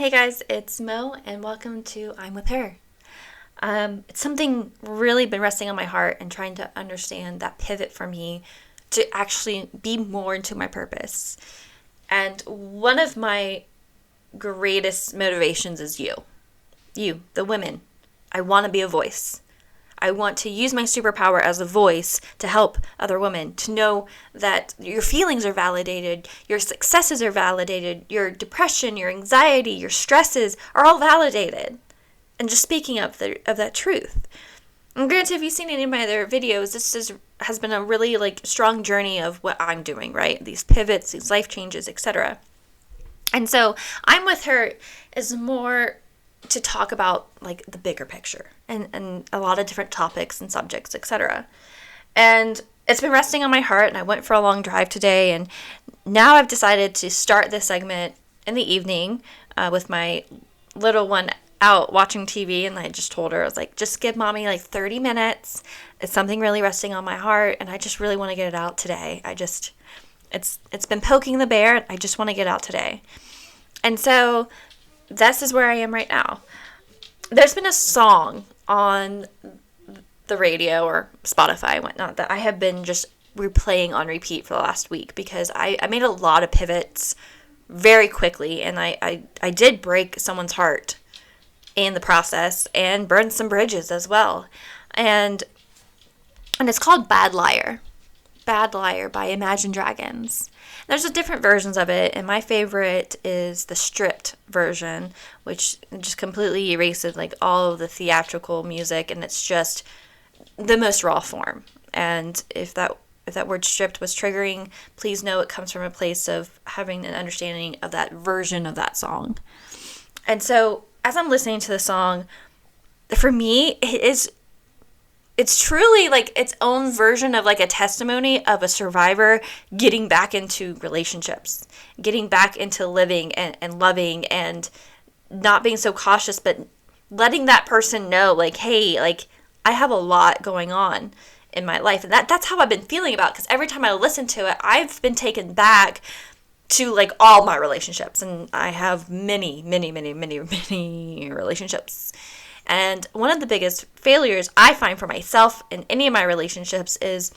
Hey guys, it's Mo, and welcome to I'm With Her. It's something really been resting on my heart and trying to understand that pivot for me to actually be more into my purpose. And one of my greatest motivations is you, the women. I want to be a voice. I want to use my superpower as a voice to help other women to know that your feelings are validated, your successes are validated, your depression, your anxiety, your stresses are all validated. And just speaking of that truth. And granted, if you've seen any of my other videos, has been a really strong journey of what I'm doing, right? These pivots, these life changes, etc. And so I'm With Her is more to talk about the bigger picture and a lot of different topics and subjects, etc. And it's been resting on my heart, and I went for a long drive today, and now I've decided to start this segment in the evening with my little one out watching TV, and I just told her, I was like, just give mommy 30 minutes. It's something really resting on my heart, and I just really want to get it out today. It's been poking the bear, and I just want to get out today. And so this is where I am right now. There's been a song on the radio or Spotify and whatnot that I have been just replaying on repeat for the last week because I made a lot of pivots very quickly, and I did break someone's heart in the process and burn some bridges as well. And it's called Bad Liar. Bad Liar by Imagine Dragons. There's different versions of it, and my favorite is the stripped version, which just completely erases all of the theatrical music, and it's just the most raw form. And if that word stripped was triggering, please know it comes from a place of having an understanding of that version of that song. And so as I'm listening to the song, for me, it's truly its own version of a testimony of a survivor getting back into relationships, getting back into living and loving and not being so cautious, but letting that person know hey, I have a lot going on in my life. And that's how I've been feeling about it, because every time I listen to it, I've been taken back to all my relationships, and I have many relationships. And one of the biggest failures I find for myself in any of my relationships is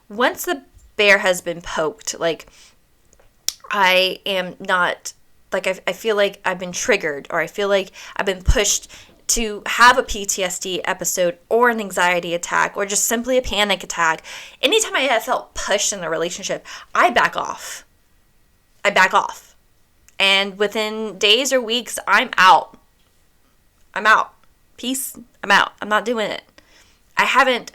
once the bear has been poked, I am not, I feel like I've been triggered, or I feel like I've been pushed to have a PTSD episode or an anxiety attack or just simply a panic attack. Anytime I have felt pushed in a relationship, I back off. And within days or weeks, I'm out. Peace, I'm out. I'm not doing it. I haven't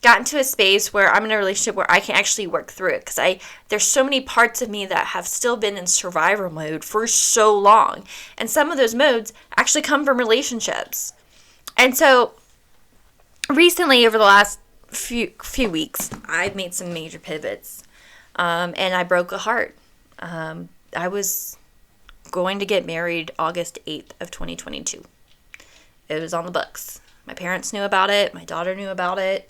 gotten to a space where I'm in a relationship where I can actually work through it, because there's so many parts of me that have still been in survivor mode for so long. And some of those modes actually come from relationships. And so recently, over the last few weeks, I've made some major pivots, and I broke a heart. I was going to get married August 8th of 2022. It was on the books. My parents knew about it. My daughter knew about it.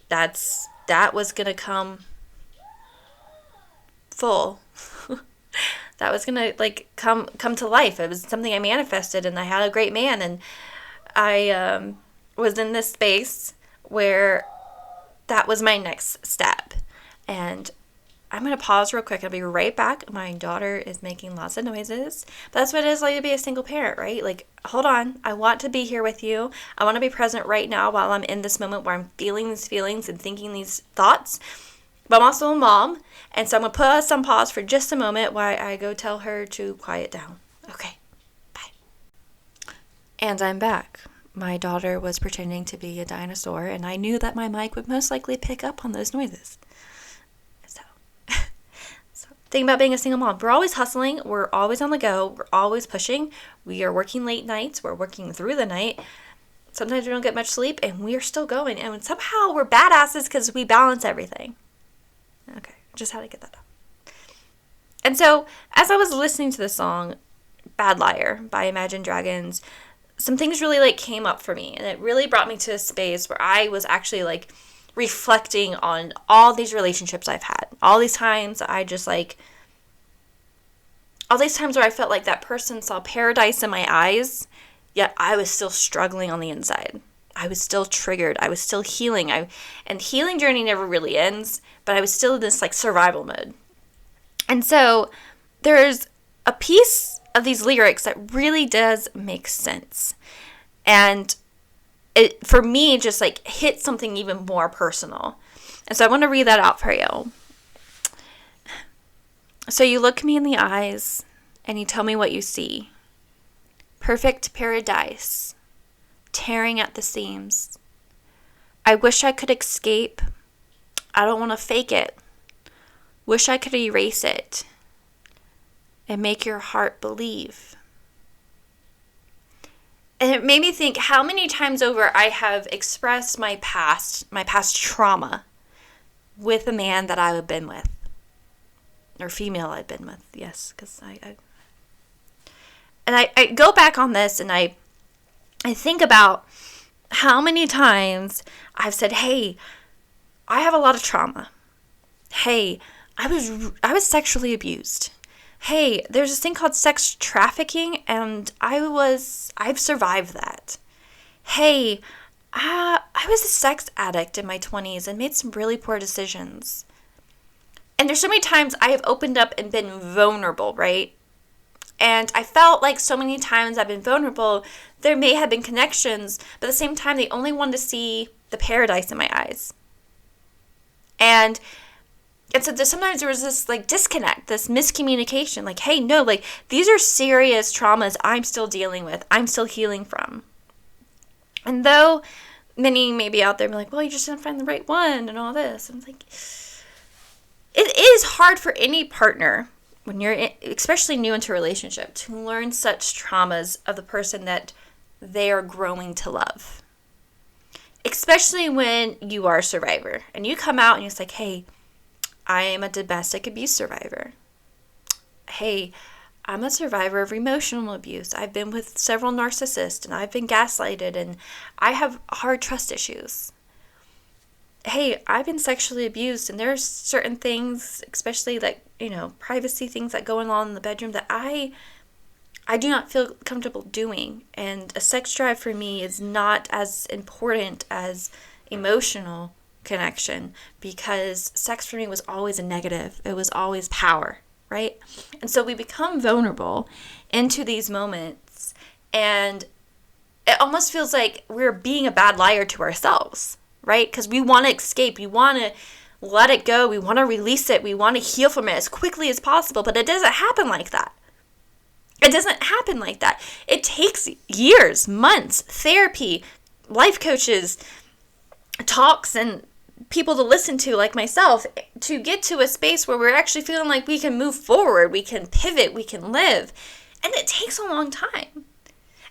That was going to come full. That was going to come to life. It was something I manifested, and I had a great man, and I was in this space where that was my next step. And I'm going to pause real quick. I'll be right back. My daughter is making lots of noises. But that's what it is to be a single parent, right? Hold on. I want to be here with you. I want to be present right now while I'm in this moment where I'm feeling these feelings and thinking these thoughts. But I'm also a mom. And so I'm going to put us on pause for just a moment while I go tell her to quiet down. Okay. Bye. And I'm back. My daughter was pretending to be a dinosaur, and I knew that my mic would most likely pick up on those noises. Think about being a single mom. We're always hustling. We're always on the go. We're always pushing. We are working late nights. We're working through the night. Sometimes we don't get much sleep, and we are still going. And somehow we're badasses because we balance everything. Okay, just had to get that out. And so, as I was listening to the song Bad Liar by Imagine Dragons, some things really came up for me. And it really brought me to a space where I was actually reflecting on all these relationships I've had. All these times I just All these times where I felt like that person saw paradise in my eyes, yet I was still struggling on the inside. I was still triggered. I was still healing. And healing journey never really ends, but I was still in this like survival mode. And so there's a piece of these lyrics that really does make sense. And it, for me, just like hit something even more personal. And so I want to read that out for you. So you look me in the eyes and you tell me what you see. Perfect paradise, tearing at the seams. I wish I could escape. I don't want to fake it. Wish I could erase it and make your heart believe. And it made me think how many times over I have expressed my past trauma with a man that I've been with. Or female I've been with, yes, because I go back on this and I think about how many times I've said, hey, I have a lot of trauma. Hey, I was sexually abused. Hey, there's this thing called sex trafficking, and I've survived that. Hey, I was a sex addict in my 20s and made some really poor decisions. And there's so many times I have opened up and been vulnerable, right? And I felt like so many times I've been vulnerable, there may have been connections, but at the same time, they only wanted to see the paradise in my eyes. And so sometimes there was this like disconnect, this miscommunication, like, hey, no, like these are serious traumas I'm still dealing with, I'm still healing from. And though many may be out there be like, well, you just didn't find the right one and all this. I'm like, it is hard for any partner when you're especially new into a relationship to learn such traumas of the person that they are growing to love. Especially when you are a survivor and you come out and it's like, hey, I am a domestic abuse survivor. Hey, I'm a survivor of emotional abuse. I've been with several narcissists and I've been gaslighted and I have hard trust issues. Hey, I've been sexually abused and there's certain things, especially like, privacy things that go on in the bedroom that I do not feel comfortable doing. And a sex drive for me is not as important as emotional connection because sex for me was always a negative. It was always power, right? And so we become vulnerable into these moments and it almost feels like we're being a bad liar to ourselves. Right? Because we want to escape. We want to let it go. We want to release it. We want to heal from it as quickly as possible. But it doesn't happen like that. It doesn't happen like that. It takes years, months, therapy, life coaches, talks, and people to listen to like myself to get to a space where we're actually feeling like we can move forward. We can pivot. We can live. And it takes a long time.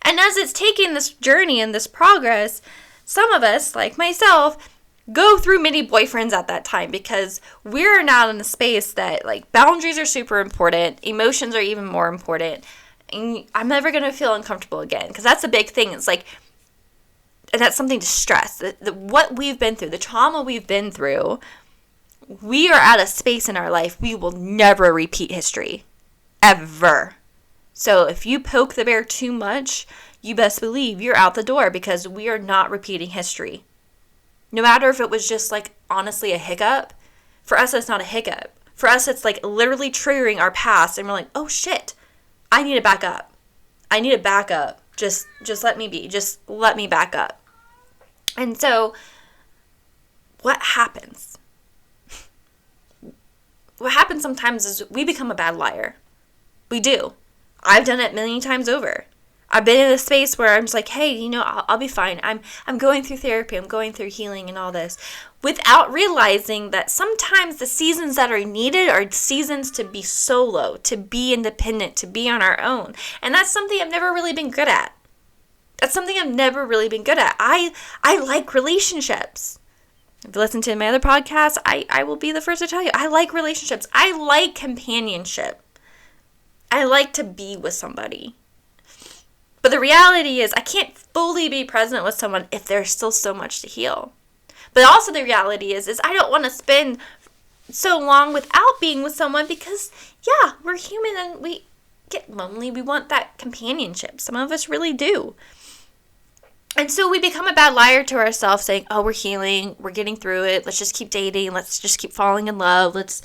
And as it's taking this journey and this progress, some of us, like myself, go through many boyfriends at that time because we're now in a space that like boundaries are super important, emotions are even more important, and I'm never going to feel uncomfortable again because that's a big thing. It's like, and that's something to stress, what we've been through, the trauma we've been through, we are at a space in our life we will never repeat history, ever. So if you poke the bear too much, you best believe you're out the door because we are not repeating history. No matter if it was just like honestly a hiccup, for us it's not a hiccup. For us it's like literally triggering our past and we're like, oh shit, I need to back up. I need to back up. Just let me be. Just let me back up. And so what happens? What happens sometimes is we become a bad liar. We do. I've done it a million times over. I've been in a space where I'm just like, hey, I'll be fine. I'm going through therapy. I'm going through healing and all this without realizing that sometimes the seasons that are needed are seasons to be solo, to be independent, to be on our own. And that's something I've never really been good at. I like relationships. If you listen to my other podcasts, I will be the first to tell you, I like relationships. I like companionship. I like to be with somebody. But the reality is I can't fully be present with someone if there's still so much to heal. But also the reality is I don't want to spend so long without being with someone because, yeah, we're human and we get lonely. We want that companionship. Some of us really do. And so we become a bad liar to ourselves, saying, oh, we're healing, we're getting through it, let's just keep dating, let's just keep falling in love, let's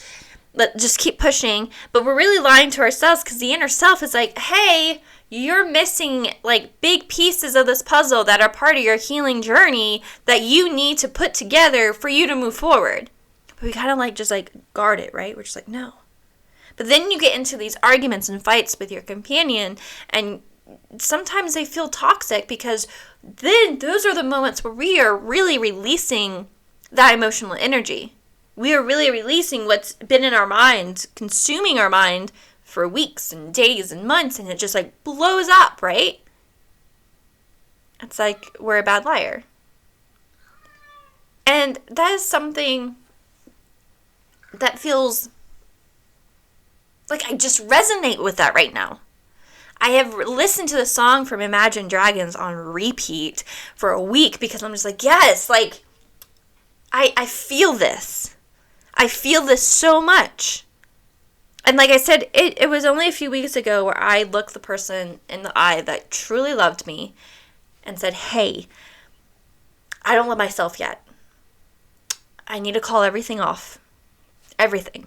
just keep pushing. But we're really lying to ourselves, because the inner self is like, hey, you're missing like big pieces of this puzzle that are part of your healing journey that you need to put together for you to move forward. But we kind of like just like guard it, right? We're just like, no. But then you get into these arguments and fights with your companion, and sometimes they feel toxic, because then those are the moments where we are really releasing that emotional energy. We are really releasing what's been in our mind, consuming our mind for weeks and days and months, and it just like blows up, right? It's like we're a bad liar. And that is something that feels like I just resonate with that right now. I have listened to the song from Imagine Dragons on repeat for a week, because I'm just like, yes, like, I feel this. I feel this so much. And like I said, it was only a few weeks ago where I looked the person in the eye that truly loved me and said, hey, I don't love myself yet. I need to call everything off. Everything.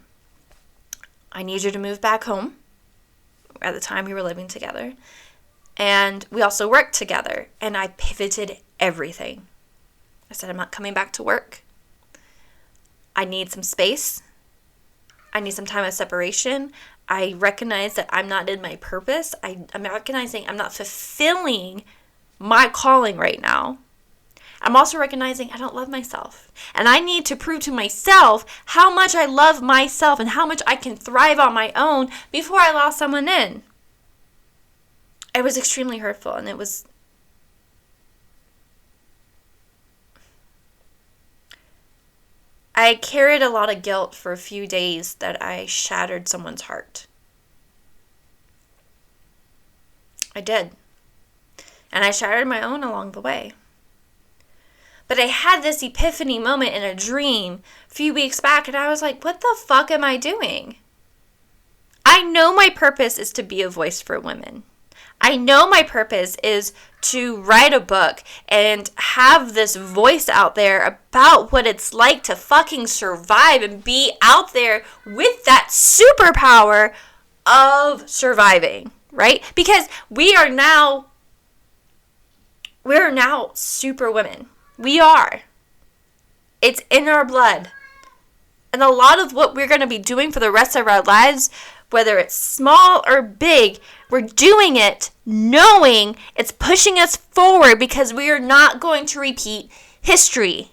I need you to move back home. At the time we were living together. And we also worked together. And I pivoted everything. I said, I'm not coming back to work. I need some space. I need some time of separation. I recognize that I'm not in my purpose. I'm recognizing I'm not fulfilling my calling right now. I'm also recognizing I don't love myself. And I need to prove to myself how much I love myself and how much I can thrive on my own before I allow someone in. It was extremely hurtful, and it was... I carried a lot of guilt for a few days that I shattered someone's heart. I did. And I shattered my own along the way. But I had this epiphany moment in a dream a few weeks back, and I was like, what the fuck am I doing? I know my purpose is to be a voice for women. I know my purpose is to write a book and have this voice out there about what it's like to fucking survive and be out there with that superpower of surviving, right? Because we are now super women. We are. It's in our blood. And a lot of what we're going to be doing for the rest of our lives, whether it's small or big, we're doing it knowing it's pushing us forward, because we are not going to repeat history.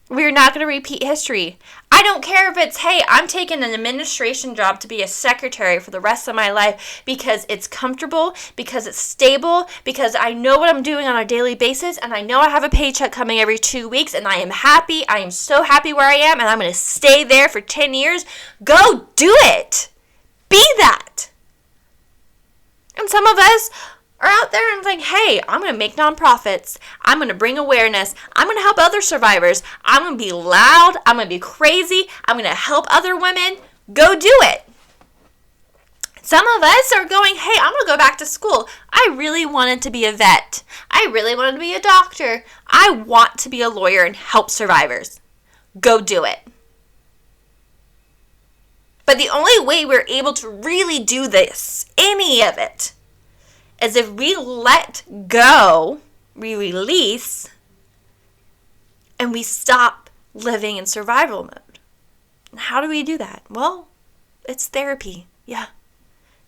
We're not going to repeat history. I don't care if it's, hey, I'm taking an administration job to be a secretary for the rest of my life because it's comfortable, because it's stable, because I know what I'm doing on a daily basis, and I know I have a paycheck coming every 2 weeks, and I am happy. I am so happy where I am, and I'm going to stay there for 10 years. Go do it. Be that. And some of us are out there and think, hey, I'm going to make nonprofits. I'm going to bring awareness. I'm going to help other survivors. I'm going to be loud. I'm going to be crazy. I'm going to help other women. Go do it. Some of us are going, hey, I'm going to go back to school. I really wanted to be a vet. I really wanted to be a doctor. I want to be a lawyer and help survivors. Go do it. But the only way we're able to really do this, any of it, is if we let go, we release, and we stop living in survival mode. And how do we do that? Well, it's therapy. Yeah.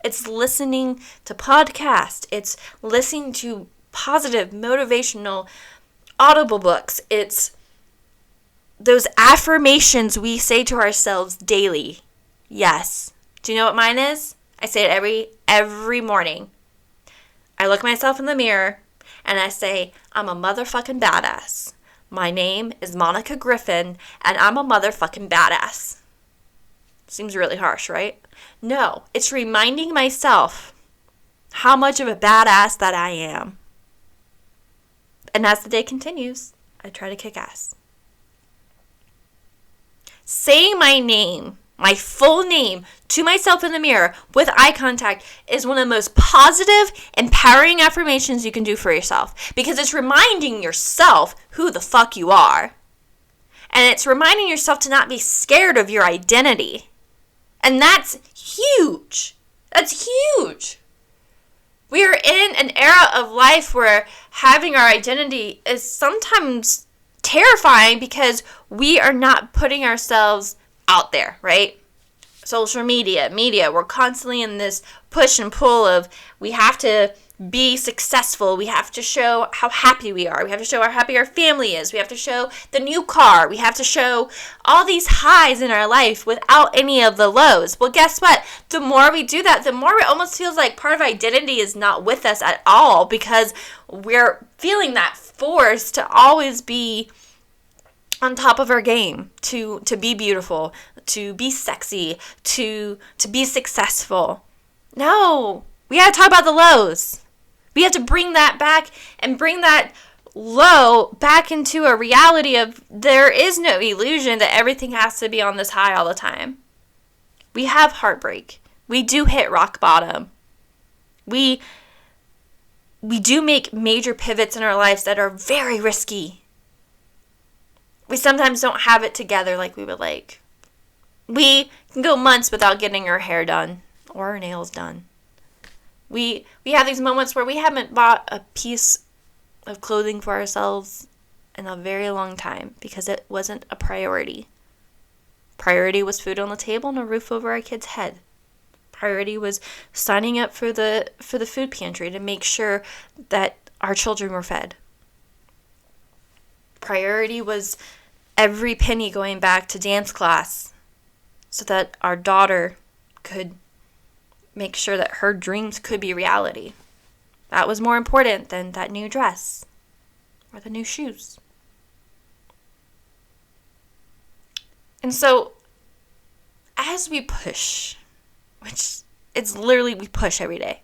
It's listening to podcasts. It's listening to positive, motivational, audible books. It's those affirmations we say to ourselves daily. Yes. Do you know what mine is? I say it every morning. I look myself in the mirror and I say, I'm a motherfucking badass. My name is Monica Griffin and I'm a motherfucking badass. Seems really harsh, right? No, it's reminding myself how much of a badass that I am. And as the day continues, I try to kick ass. Saying my name my full name to myself in the mirror with eye contact is one of the most positive, empowering affirmations you can do for yourself, because it's reminding yourself who the fuck you are. And it's reminding yourself to not be scared of your identity. And that's huge. That's huge. We are in an era of life where having our identity is sometimes terrifying because we are not putting ourselves out there, right? Social media, we're constantly in this push and pull of we have to be successful. We have to show how happy we are. We have to show how happy our family is. We have to show the new car. We have to show all these highs in our life without any of the lows. Well, guess what? The more we do that, the more it almost feels like part of identity is not with us at all, because we're feeling that force to always be on top of our game, to be beautiful, to be sexy, to be successful. No, we got to talk about the lows. We have to bring that back and bring that low back into a reality of there is no illusion that everything has to be on this high all the time. We have heartbreak. We do hit rock bottom. We do make major pivots in our lives that are very risky. We sometimes don't have it together like we would like. We can go months without getting our hair done or our nails done. We have these moments where we haven't bought a piece of clothing for ourselves in a very long time because it wasn't a priority. Priority was food on the table and a roof over our kids' head. Priority was signing up for the food pantry to make sure that our children were fed. Priority was every penny going back to dance class so that our daughter could make sure that her dreams could be reality. That was more important than that new dress or the new shoes. And so, as we push, which it's literally we push every day,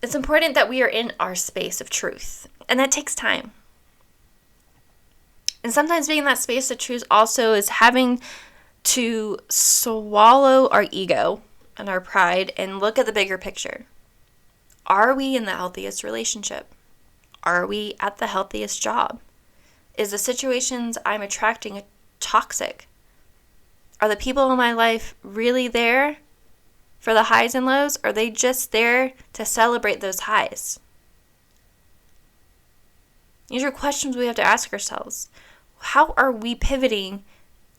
it's important that we are in our space of truth. And that takes time. And sometimes being in that space of truth also is having to swallow our ego and our pride and look at the bigger picture. Are we in the healthiest relationship? Are we at the healthiest job? Is the situations I'm attracting toxic? Are the people in my life really there for the highs and lows? Or are they just there to celebrate those highs? These are questions we have to ask ourselves. How are we pivoting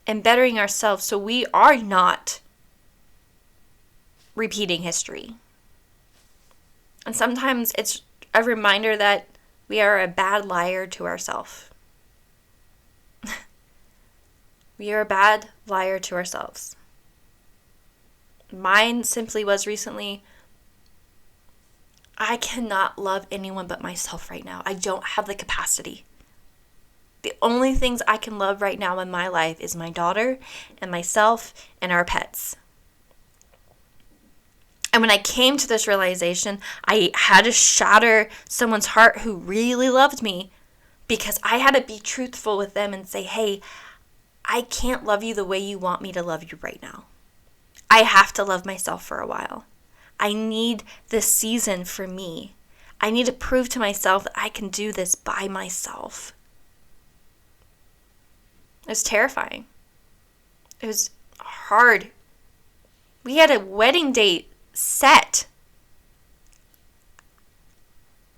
and bettering ourselves so we are not repeating history? And sometimes it's a reminder that we are a bad liar to ourselves. We are a bad liar to ourselves. Mine simply was recently, I cannot love anyone but myself right now. I don't have the capacity. The only things I can love right now in my life is my daughter and myself and our pets. And when I came to this realization, I had to shatter someone's heart who really loved me, because I had to be truthful with them and say, hey, I can't love you the way you want me to love you right now. I have to love myself for a while. I need this season for me. I need to prove to myself that I can do this by myself. It was terrifying. It was hard. We had a wedding date set.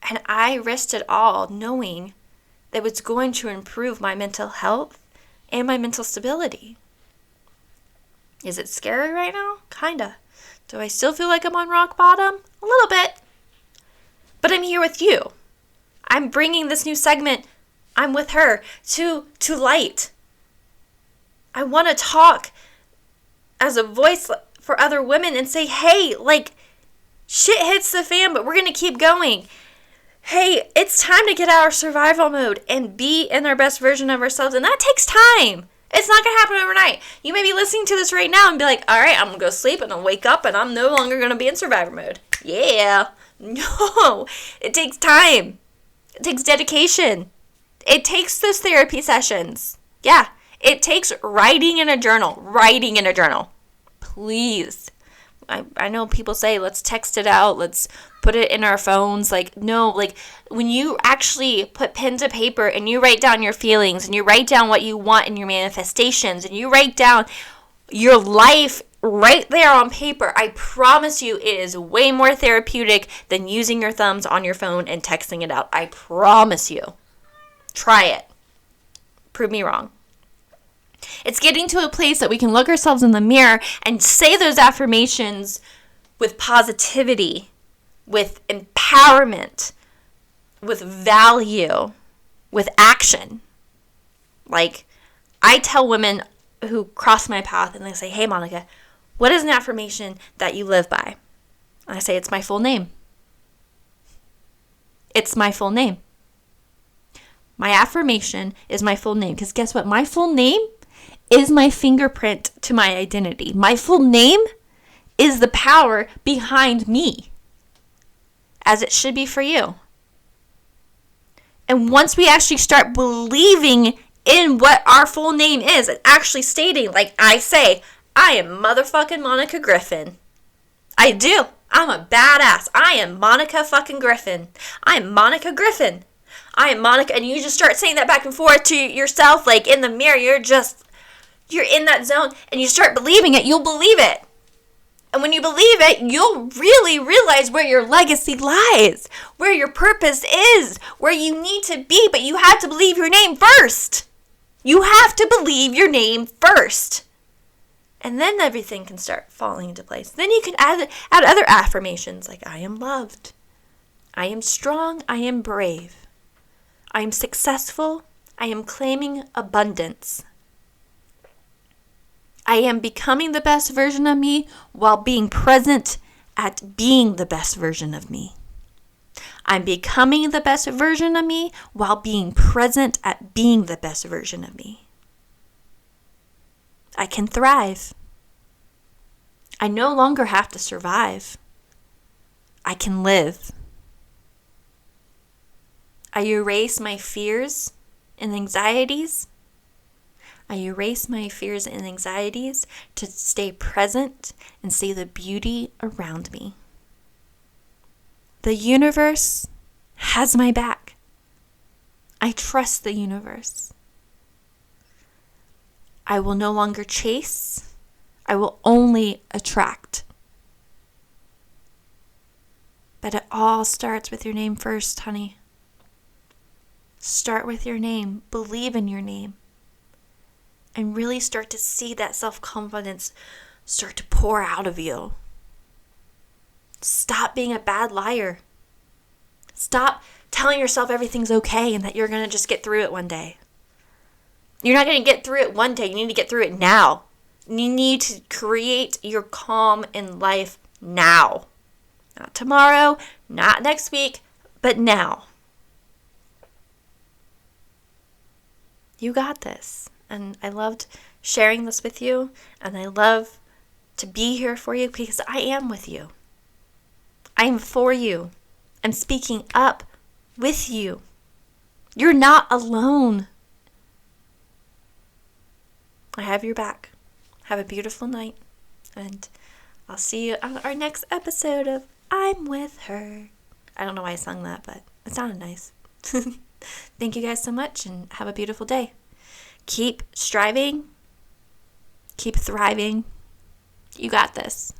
And I risked it all knowing that it was going to improve my mental health and my mental stability. Is it scary right now? Kinda. Do I still feel like I'm on rock bottom? A little bit. But I'm here with you. I'm bringing this new segment, I'm with her, to light. I want to talk as a voice for other women and say, hey, like, shit hits the fan, but we're going to keep going. Hey, it's time to get out of survival mode and be in our best version of ourselves. And that takes time. It's not going to happen overnight. You may be listening to this right now and be like, all right, I'm going to go sleep and I'll wake up and I'm no longer going to be in survivor mode. Yeah. No. It takes time. It takes dedication. It takes those therapy sessions. Yeah. It takes writing in a journal. Writing in a journal. Please. I know people say, let's text it out. Let's put it in our phones. Like, no, like when you actually put pen to paper and you write down your feelings and you write down what you want in your manifestations and you write down your life right there on paper, I promise you it is way more therapeutic than using your thumbs on your phone and texting it out. I promise you. Try it. Prove me wrong. It's getting to a place that we can look ourselves in the mirror and say those affirmations with positivity, with empowerment, with value, with action. Like, I tell women who cross my path and they say, hey, Monica, what is an affirmation that you live by? And I say, it's my full name. It's my full name. My affirmation is my full name. Because guess what? My full name is my fingerprint to my identity. My full name is the power behind me, as it should be for you. And once we actually start believing in what our full name is and actually stating, like I say, I am motherfucking Monica Griffin. I do. I'm a badass. I am Monica fucking Griffin. I am Monica Griffin. I am Monica. And you just start saying that back and forth to yourself, like in the mirror. You're in that zone and you start believing it. You'll believe it. And when you believe it, you'll really realize where your legacy lies, where your purpose is, where you need to be. But you have to believe your name first. You have to believe your name first. And then everything can start falling into place. Then you can add other affirmations like I am loved. I am strong. I am brave. I am successful. I am claiming abundance. I am becoming the best version of me while being present at being the best version of me. I'm becoming the best version of me while being present at being the best version of me. I can thrive. I no longer have to survive. I can live. I erase my fears and anxieties. I erase my fears and anxieties to stay present and see the beauty around me. The universe has my back. I trust the universe. I will no longer chase. I will only attract. But it all starts with your name first, honey. Start with your name. Believe in your name. And really start to see that self-confidence start to pour out of you. Stop being a bad liar. Stop telling yourself everything's okay and that you're going to just get through it one day. You're not going to get through it one day. You need to get through it now. You need to create your calm in life now. Not tomorrow, not next week, but now. You got this. And I loved sharing this with you. And I love to be here for you because I am with you. I am for you. I'm speaking up with you. You're not alone. I have your back. Have a beautiful night. And I'll see you on our next episode of I'm With Her. I don't know why I sung that, but it sounded nice. Thank you guys so much and have a beautiful day. Keep striving. Keep thriving. You got this.